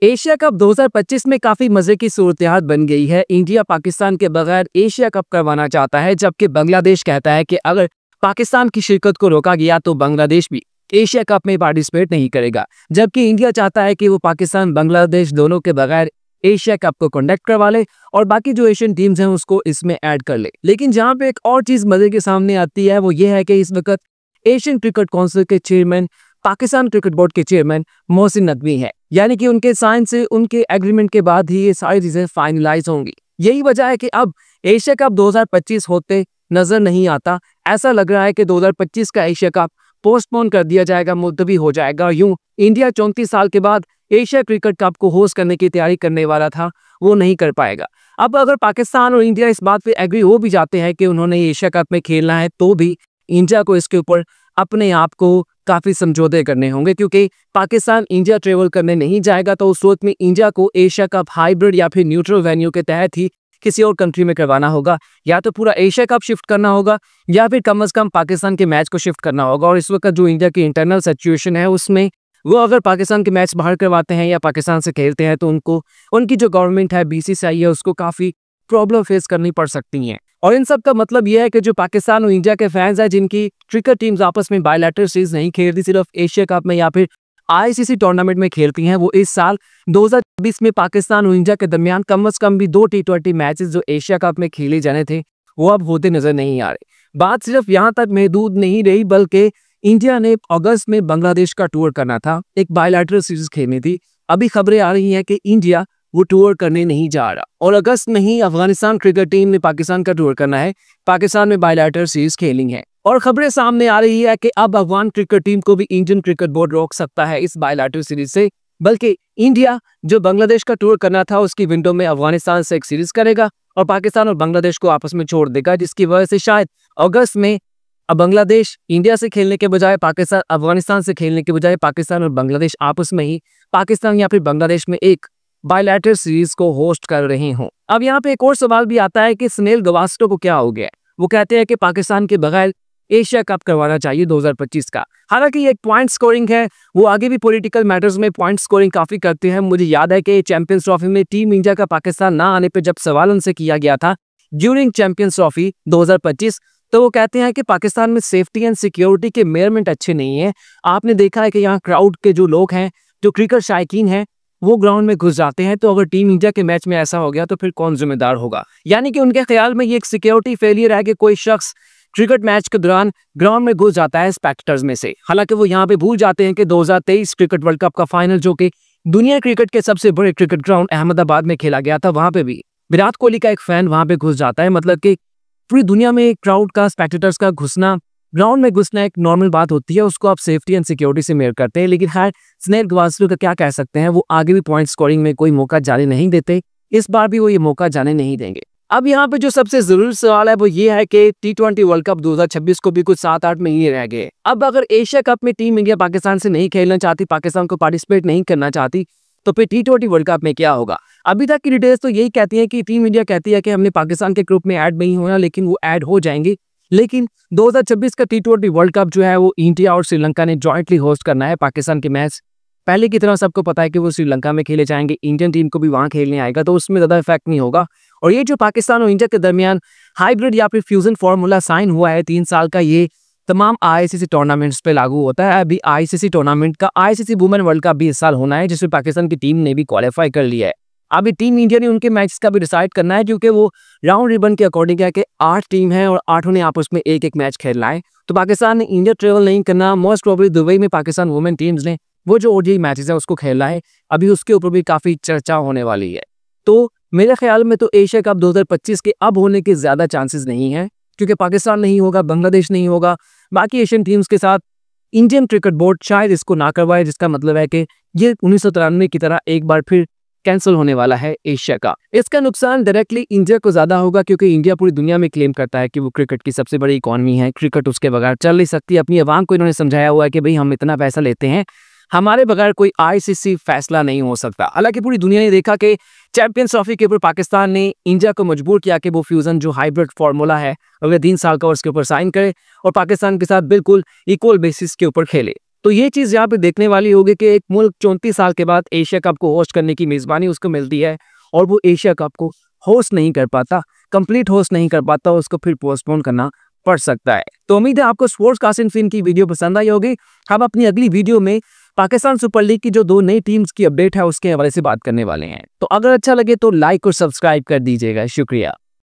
Asia cup 2025 में काफी मजे की सूरत बन गई है। इंडिया पाकिस्तान के बगैर एशिया कप करवाना चाहता है, जबकि बांग्लादेश कहता है कि अगर पाकिस्तान की शिरकत को रोका गया तो बांग्लादेश भी एशिया कप में पार्टिसिपेट नहीं करेगा। जबकि इंडिया चाहता है कि वो पाकिस्तान बांग्लादेश दोनों के बगैर एशिया कप को कंडक्ट करवा ले और बाकी जो एशियन टीम्स हैं उसको इसमें ऐड कर ले। लेकिन जहां पे एक और चीज मजे के सामने आती है वो ये है कि इस वक्त एशियन क्रिकेट काउंसिल के चेयरमैन पाकिस्तान क्रिकेट बोर्ड के चेयरमैन मोहसिन नकवी है, यानी कि उनके साइन से उनके एग्रीमेंट के बाद ही ये सारी चीजें फाइनलाइज होंगी। यही वजह है कि अब एशिया कप 2025 होते नजर नहीं आता। ऐसा लग रहा है कि 2025 का एशिया कप पोस्टपोन कर दिया जाएगा, मुलतवी हो जाएगा। यूं इंडिया 34 साल के बाद एशिया क्रिकेट कप को होस्ट करने की तैयारी करने वाला था, वो नहीं कर पाएगा। अब अगर पाकिस्तान और इंडिया इस बात पे एग्री हो भी जाते हैं कि उन्होंने एशिया कप में खेलना है, तो भी इंडिया को इसके ऊपर अपने आप को काफी समझौते करने होंगे, क्योंकि पाकिस्तान इंडिया ट्रेवल करने नहीं जाएगा तो उस वक्त में इंडिया को एशिया कप हाइब्रिड या फिर न्यूट्रल वेन्यू के तहत ही किसी और कंट्री में करवाना होगा। या तो पूरा एशिया कप शिफ्ट करना होगा या फिर कम से कम पाकिस्तान के मैच को शिफ्ट करना होगा। और इस वक्त जो इंडिया की इंटरनल सिचुएशन है उसमें वो अगर पाकिस्तान के मैच बाहर करवाते हैं या पाकिस्तान से खेलते हैं तो उनको उनकी जो गवर्नमेंट है बीसीसीआई है उसको काफी प्रॉब्लम फेस करनी पड़ सकती हैं। और इन सब का मतलब यह है कि जो पाकिस्तान और इंडिया के फैंस हैं जिनकी क्रिकेट टीम्स आपस में बायलैटरल सीरीज नहीं खेलती, सिर्फ एशिया कप में या फिर आईसीसी टूर्नामेंट में खेलती हैं, वो इस साल 2020 में पाकिस्तान और इंडिया के दरमियान कम से कम भी 2 T20 मैचेस जो एशिया कप में खेले जाने थे वो अब होते नजर नहीं आ रहे। बात सिर्फ यहाँ तक महदूद नहीं रही, बल्कि इंडिया ने अगस्त में बांग्लादेश का टूर करना था, एक बायलैटरल सीरीज खेलनी थी। अभी खबरें आ रही हैं कि इंडिया वो टूर करने नहीं जा रहा और अगस्त में ही अफगानिस्तान क्रिकेट टीम ने पाकिस्तान का टूर करना है, पाकिस्तान में बायलैटरल सीरीज खेलनी है। और खबरें सामने आ रही है कि अब अफगान क्रिकेट टीम को भी इंडियन क्रिकेट बोर्ड रोक सकता है इस बायलैटरल सीरीज से, बल्कि इंडिया जो बांग्लादेश का टूर करना था उसकी विंडो में अफगानिस्तान से एक सीरीज करेगा और पाकिस्तान और बांग्लादेश को आपस में छोड़ देगा, जिसकी वजह से शायद अगस्त में अब बांग्लादेश इंडिया से खेलने के बजाय पाकिस्तान अफगानिस्तान से खेलने के बजाय पाकिस्तान और बांग्लादेश आपस में ही पाकिस्तान या फिर बांग्लादेश में एक बायलैटरल सीरीज को होस्ट कर रहे हों। अब यहाँ पे एक और सवाल भी आता है कि सुनील गावस्कर को क्या हो गया। वो कहते हैं कि पाकिस्तान के बगैर एशिया कप करवाना चाहिए 2025 का। हालांकि ये एक पॉइंट स्कोरिंग है, वो आगे भी पॉलिटिकल मैटर्स में पॉइंट स्कोरिंग काफी करते हैं। मुझे याद है कि चैंपियंस ट्रॉफी में टीम इंडिया का पाकिस्तान ना आने पर जब सवाल उनसे किया गया था ड्यूरिंग चैंपियंस ट्रॉफी 2025, तो वो कहते हैं कि पाकिस्तान में सेफ्टी एंड सिक्योरिटी के मेजरमेंट अच्छे नहीं है। आपने देखा है कि यहाँ क्राउड के जो लोग हैं, जो क्रिकेट शायकीन हैं, वो ग्राउंड में घुस जाते हैं। तो अगर टीम इंडिया के मैच में ऐसा हो गया तो फिर कौन जिम्मेदार होगा। यानी कि उनके ख्याल में ये एक सिक्योरिटी फेलियर है कि कोई शख्स क्रिकेट मैच के दौरान ग्राउंड में घुस जाता है स्पेक्टेटर्स में से। हालांकि वो यहाँ पे भूल जाते हैं कि 2023 क्रिकेट वर्ल्ड कप का फाइनल, जो कि दुनिया क्रिकेट के सबसे बड़े क्रिकेट ग्राउंड अहमदाबाद में खेला गया था, वहां पे भी विराट कोहली का एक फैन वहां पे घुस जाता है। मतलब कि पूरी दुनिया में क्राउड का, स्पेक्टेटर्स का घुसना, ग्राउंड में घुसना एक नॉर्मल बात होती है, उसको आप सेफ्टी एंड सिक्योरिटी से मेयर करते हैं। लेकिन खैर सुनील गावस्कर का क्या कह सकते हैं, वो आगे भी पॉइंट स्कोरिंग में कोई मौका जाने नहीं देते, इस बार भी वो ये मौका जाने नहीं देंगे। अब यहाँ पे जो सबसे जरूरी सवाल है वो ये है कि T20 वर्ल्ड कप 2026 को भी कुछ 7-8 महीने रह गए। अब अगर एशिया कप में टीम इंडिया पाकिस्तान से नहीं खेलना चाहती, पाकिस्तान को पार्टिसिपेट नहीं करना चाहती, तो फिर T20 वर्ल्ड कप में क्या होगा। अभी तक की डिटेल्स तो यही कहती है कि टीम इंडिया कहती है कि हमने पाकिस्तान के ग्रुप में ऐड नहीं होना, लेकिन वो ऐड हो जाएंगे। लेकिन 2026 का T20 वर्ल्ड कप जो है वो इंडिया और श्रीलंका ने जॉइंटली होस्ट करना है। पाकिस्तान के मैच पहले की तरह सबको पता है कि वो श्रीलंका में खेले जाएंगे, इंडियन टीम को भी वहां खेलने आएगा, तो उसमें ज़्यादा इफेक्ट नहीं होगा। और ये जो पाकिस्तान और इंडिया के दरमियान हाइब्रिड या फिर फ्यूजन फार्मूला साइन हुआ है 3 साल का, ये तमाम आईसीसी टूर्नामेंट्स पे लागू होता है। अभी आईसीसी टूर्नामेंट का आईसीसी वुमेन वर्ल्ड कप भी इस साल होना है, जिसमें पाकिस्तान की टीम ने भी क्वालिफाई कर लिया है। अभी टीम इंडिया ने उनके मैच का भी डिसाइड करना है, क्योंकि वो राउंड रिबन के अकॉर्डिंग है कि 8 टीम है और 8 ने आपस में एक मैच खेलना है। तो पाकिस्तान ने इंडिया ट्रेवल नहीं करना, मोस्ट प्रोबेबली दुबई में पाकिस्तान वुमेन टीम्स ने वो जो ओडीआई मैचेस है उसको खेलना है। अभी उसके ऊपर भी काफी चर्चा होने वाली है। तो मेरे ख्याल में तो एशिया कप 2025 के अब होने के ज्यादा चांसेस नहीं है, क्योंकि पाकिस्तान नहीं होगा, बांग्लादेश नहीं होगा, बाकी एशियन टीम्स के साथ इंडियन क्रिकेट बोर्ड शायद इसको ना करवाए, जिसका मतलब है कि ये 1993 की तरह एक बार फिर कैंसिल होने वाला है एशिया का। इसका नुकसान डायरेक्टली इंडिया को ज्यादा होगा, क्योंकि इंडिया पूरी दुनिया में क्लेम करता है कि वो क्रिकेट की सबसे बड़ी इकॉनमी है, क्रिकेट उसके बगैर चल नहीं सकती। अपनी अवाम को इन्होंने समझाया हुआ है कि भाई हम इतना पैसा लेते हैं, हमारे बगैर कोई आईसीसी फैसला नहीं हो सकता। हालांकि पूरी दुनिया ने देखा कि चैंपियंस ट्रॉफी के ऊपर पाकिस्तान ने इंडिया को मजबूर किया कि वो फ्यूजन जो हाइब्रिड फार्मूला है अगले 3 साल का उसके ऊपर साइन करे और पाकिस्तान के साथ बिल्कुल इक्वल बेसिस के ऊपर खेले। तो ये चीज़ यहाँ पे देखने वाली होगी कि एक मुल्क 34 साल के बाद एशिया कप को होस्ट करने की मेज़बानी उसको मिलती है और वो एशिया कप को होस्ट नहीं कर पाता, कंप्लीट होस्ट नहीं कर पाता, उसको फिर पोस्टपोन करना पड़ सकता है। तो उम्मीद है आपको स्पोर्ट्स कासिम फिन की वीडियो पसंद आई होगी। हम अपनी अगली वीडियो में पाकिस्तान सुपर लीग की जो 2 नई टीम्स की अपडेट है उसके हवाले से बात करने वाले हैं। तो अगर अच्छा लगे तो लाइक और सब्सक्राइब कर दीजिएगा। शुक्रिया।